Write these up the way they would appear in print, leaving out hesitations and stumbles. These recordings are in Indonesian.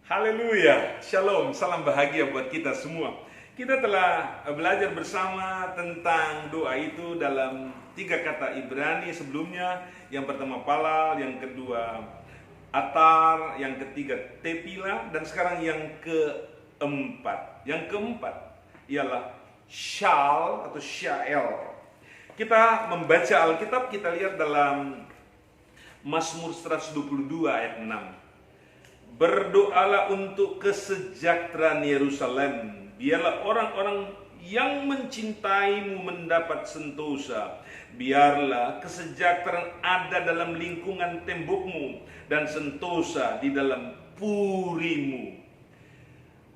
Haleluya, shalom, salam bahagia buat kita semua. Kita telah belajar bersama tentang doa itu dalam 3 kata Ibrani sebelumnya. Yang pertama palal, yang kedua atar, yang ketiga tepila, dan sekarang yang keempat. Yang keempat ialah shal atau syael. Kita membaca Alkitab, kita lihat dalam Mazmur 122 ayat 6. Berdoalah untuk kesejahteraan Yerusalem. Biarlah orang-orang yang mencintaimu mendapat sentosa. Biarlah kesejahteraan ada dalam lingkungan tembokmu dan sentosa di dalam purimu.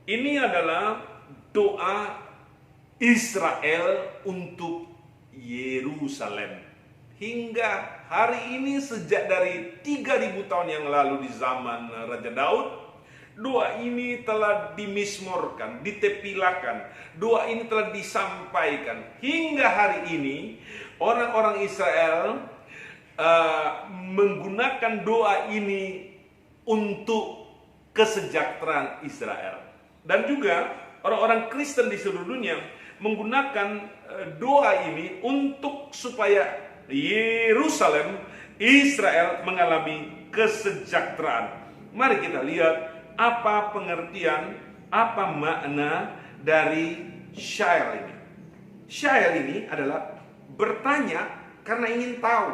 Ini adalah doa Israel untuk Yerusalem. Hingga hari ini, sejak dari 3000 tahun yang lalu di zaman Raja Daud, doa ini telah dimismorkan, ditepilakan. Doa ini telah disampaikan. Hingga hari ini, orang-orang Israel menggunakan doa ini untuk kesejahteraan Israel. Dan juga orang-orang Kristen di seluruh dunia menggunakan doa ini untuk supaya Yerusalem, Israel mengalami kesejahteraan. Mari kita lihat apa pengertian, apa makna dari syair ini. Syair ini adalah bertanya karena ingin tahu.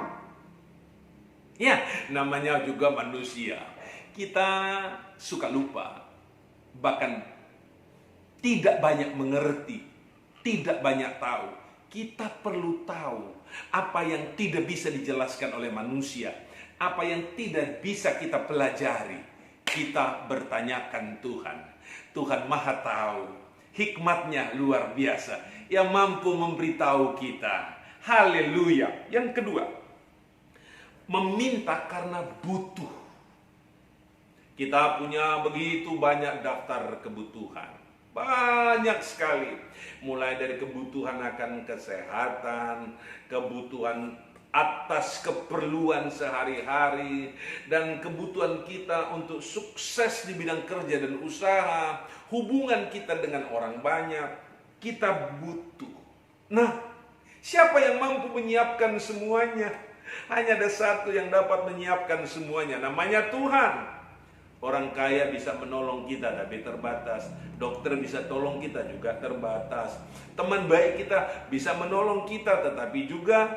Ya, namanya juga manusia. Kita suka lupa, bahkan tidak banyak mengerti, tidak banyak tahu. Kita perlu tahu apa yang tidak bisa dijelaskan oleh manusia, apa yang tidak bisa kita pelajari. Kita bertanyakan Tuhan. Tuhan Maha Tahu, hikmatnya luar biasa, yang mampu memberitahu kita. Haleluya. Yang kedua, meminta karena butuh. Kita punya begitu banyak daftar kebutuhan. Banyak sekali. Mulai dari kebutuhan akan kesehatan, kebutuhan atas keperluan sehari-hari, dan kebutuhan kita untuk sukses di bidang kerja dan usaha, hubungan kita dengan orang banyak. Kita butuh. Nah, siapa yang mampu menyiapkan semuanya? Hanya ada satu yang dapat menyiapkan semuanya, namanya Tuhan. Orang kaya bisa menolong kita tapi terbatas. Dokter bisa tolong kita juga terbatas. Teman baik kita bisa menolong kita tetapi juga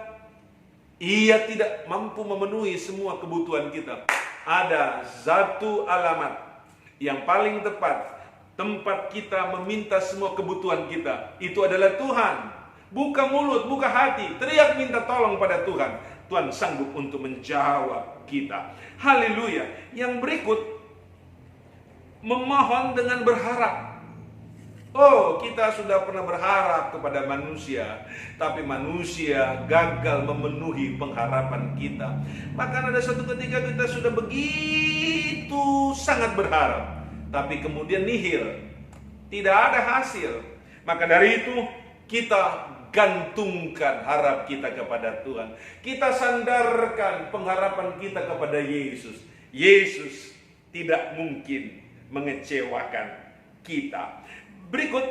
ia tidak mampu memenuhi semua kebutuhan kita. Ada satu alamat yang paling tepat, tempat kita meminta semua kebutuhan kita, itu adalah Tuhan. Buka mulut, buka hati, teriak minta tolong pada Tuhan. Tuhan sanggup untuk menjawab kita. Haleluya. Yang berikut, memohon dengan berharap. Oh, kita sudah pernah berharap kepada manusia, tapi manusia gagal memenuhi pengharapan kita. Bahkan ada satu ketika kita sudah begitu sangat berharap, tapi kemudian nihil, tidak ada hasil. Maka dari itu kita gantungkan harap kita kepada Tuhan. Kita sandarkan pengharapan kita kepada Yesus. Yesus tidak mungkin mengecewakan kita. Berikut,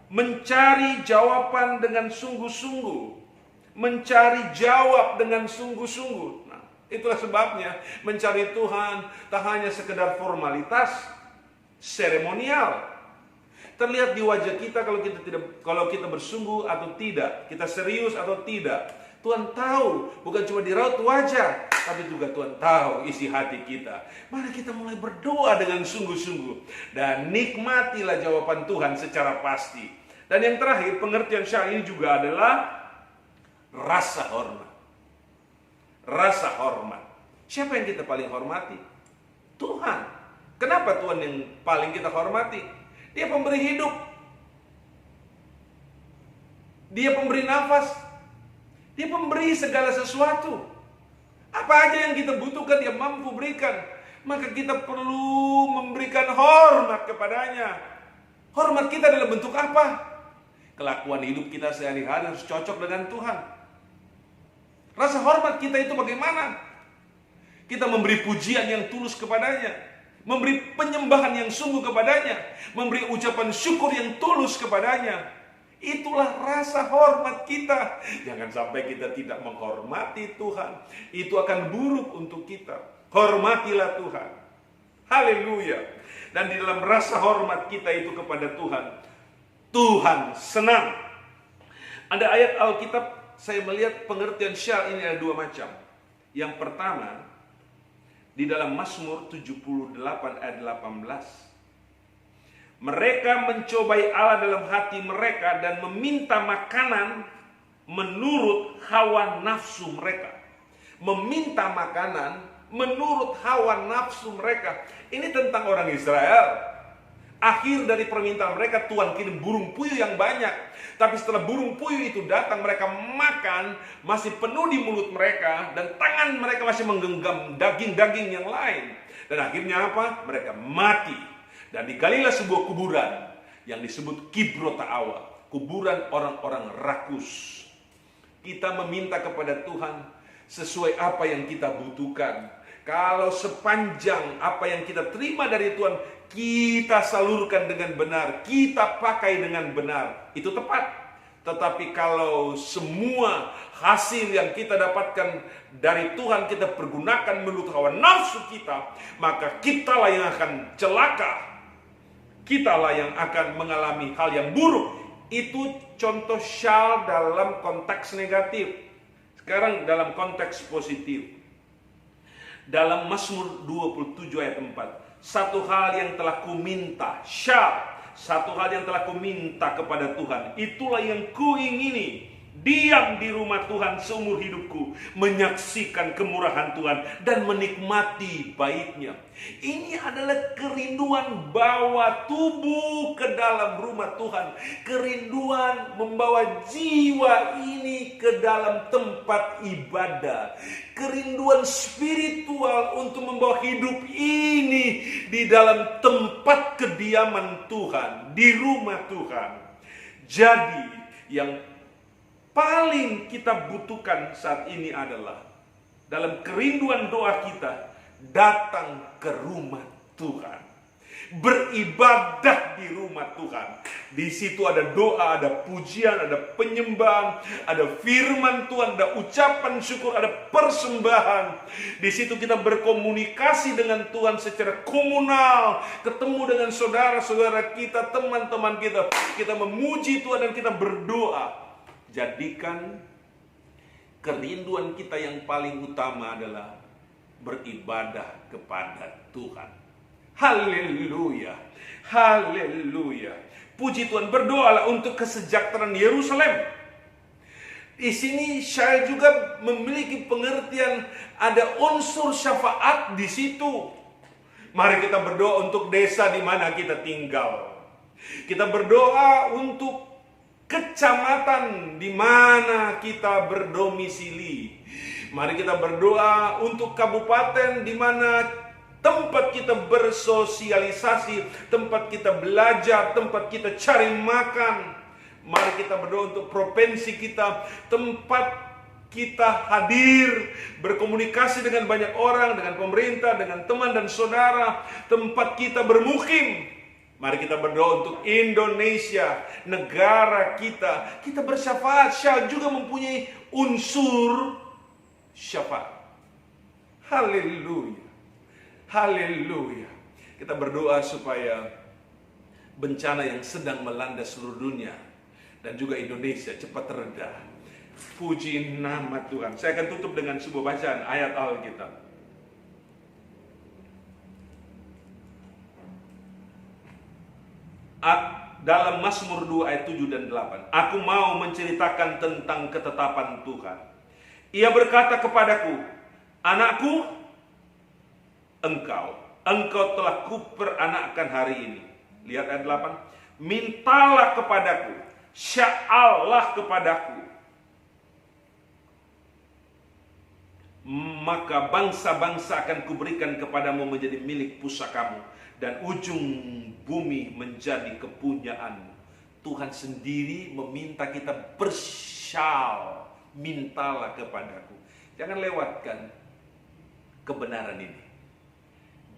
mencari jawaban dengan sungguh-sungguh. Mencari jawab dengan sungguh-sungguh. Nah, itulah sebabnya mencari Tuhan tak hanya sekedar formalitas seremonial. Terlihat di wajah kita kalau kita bersungguh atau tidak, kita serius atau tidak. Tuhan tahu, bukan cuma di raut wajah, tapi juga Tuhan tahu isi hati kita. Mari kita mulai berdoa dengan sungguh-sungguh dan nikmatilah jawaban Tuhan secara pasti. Dan yang terakhir, pengertian syair ini juga adalah rasa hormat. Rasa hormat. Siapa yang kita paling hormati? Tuhan. Kenapa Tuhan yang paling kita hormati? Dia pemberi hidup. Dia pemberi nafas. Dia pemberi segala sesuatu. Apa aja yang kita butuhkan dia mampu berikan. Maka kita perlu memberikan hormat kepadanya. Hormat kita dalam bentuk apa? Kelakuan hidup kita sehari-hari harus cocok dengan Tuhan. Rasa hormat kita itu bagaimana? Kita memberi pujian yang tulus kepadanya. memberi penyembahan yang sungguh kepadanya, memberi ucapan syukur yang tulus kepadanya. Itulah rasa hormat kita. Jangan sampai kita tidak menghormati Tuhan. Itu akan buruk untuk kita. Hormatilah Tuhan. Haleluya. Dan di dalam rasa hormat kita itu kepada Tuhan, Tuhan senang. Ada ayat Alkitab, saya melihat pengertian syal ini ada dua macam. Yang pertama, di dalam Mazmur 78 ayat 18. Mereka mencobai Allah dalam hati mereka dan meminta makanan menurut hawa nafsu mereka. Meminta makanan menurut hawa nafsu mereka. Ini tentang orang Israel. Akhir dari permintaan mereka, Tuhan kirim burung puyuh yang banyak. Tapi setelah burung puyuh itu datang, mereka makan, masih penuh di mulut mereka, dan tangan mereka masih menggenggam daging-daging yang lain. Dan akhirnya apa? Mereka mati. Dan digalilah sebuah kuburan yang disebut Kibrot Ta'awa, kuburan orang-orang rakus. Kita meminta kepada Tuhan sesuai apa yang kita butuhkan. Kalau sepanjang apa yang kita terima dari Tuhan, kita salurkan dengan benar, kita pakai dengan benar, itu tepat. Tetapi kalau semua hasil yang kita dapatkan dari Tuhan kita pergunakan menurut hawa nafsu kita, maka kitalah yang akan celaka. Kitalah yang akan mengalami hal yang buruk. Itu contoh syal dalam konteks negatif. Sekarang dalam konteks positif. Dalam Mazmur 27 ayat 4. Satu hal yang telah kuminta, syal. Satu hal yang telah kuminta kepada Tuhan, itulah yang kuingini. Diam di rumah Tuhan seumur hidupku, menyaksikan kemurahan Tuhan dan menikmati baitnya. Ini adalah kerinduan bawa tubuh ke dalam rumah Tuhan. Kerinduan membawa jiwa ini ke dalam tempat ibadah. Kerinduan spiritual untuk membawa hidup ini di dalam tempat kediaman Tuhan, di rumah Tuhan. Jadi yang paling kita butuhkan saat ini adalah dalam kerinduan doa kita, datang ke rumah Tuhan, beribadah di rumah Tuhan. Di situ ada doa, ada pujian, ada penyembahan, ada firman Tuhan, ada ucapan syukur, ada persembahan. Di situ kita berkomunikasi dengan Tuhan secara komunal, ketemu dengan saudara-saudara kita, teman-teman kita. Kita memuji Tuhan dan kita berdoa. Jadikan kerinduan kita yang paling utama adalah beribadah kepada Tuhan. Haleluya, haleluya. Puji Tuhan, berdoalah untuk kesejahteraan Yerusalem. Di sini saya juga memiliki pengertian ada unsur syafaat di situ. Mari kita berdoa untuk desa di mana kita tinggal. Kita berdoa untuk kecamatan di mana kita berdomisili. Mari kita berdoa untuk kabupaten di mana tempat kita bersosialisasi, tempat kita belajar, tempat kita cari makan. Mari kita berdoa untuk provinsi kita, tempat kita hadir, berkomunikasi dengan banyak orang, dengan pemerintah, dengan teman dan saudara, tempat kita bermukim. Mari kita berdoa untuk Indonesia, negara kita. Kita bersyafaat, syal juga mempunyai unsur syafaat. Haleluya, haleluya. Kita berdoa supaya bencana yang sedang melanda seluruh dunia dan juga Indonesia cepat reda. Puji nama Tuhan. Saya akan tutup dengan sebuah bacaan ayat Alkitab. Dalam Mazmur 2 ayat 7 dan 8. Aku mau menceritakan tentang ketetapan Tuhan. Ia berkata kepadaku, anakku, engkau telah kuperanakkan hari ini. Lihat ayat 8. Mintalah kepadaku, sya'allah kepadaku, maka bangsa-bangsa akan kuberikan kepadamu menjadi milik pusakamu, dan ujung bumi menjadi kepunyaan. Tuhan sendiri meminta kita bersyal, mintalah kepadaku. Jangan lewatkan kebenaran ini.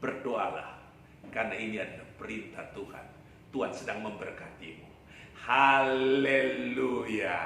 Berdoalah. karena ini adalah perintah Tuhan. Tuhan sedang memberkatimu. Haleluya.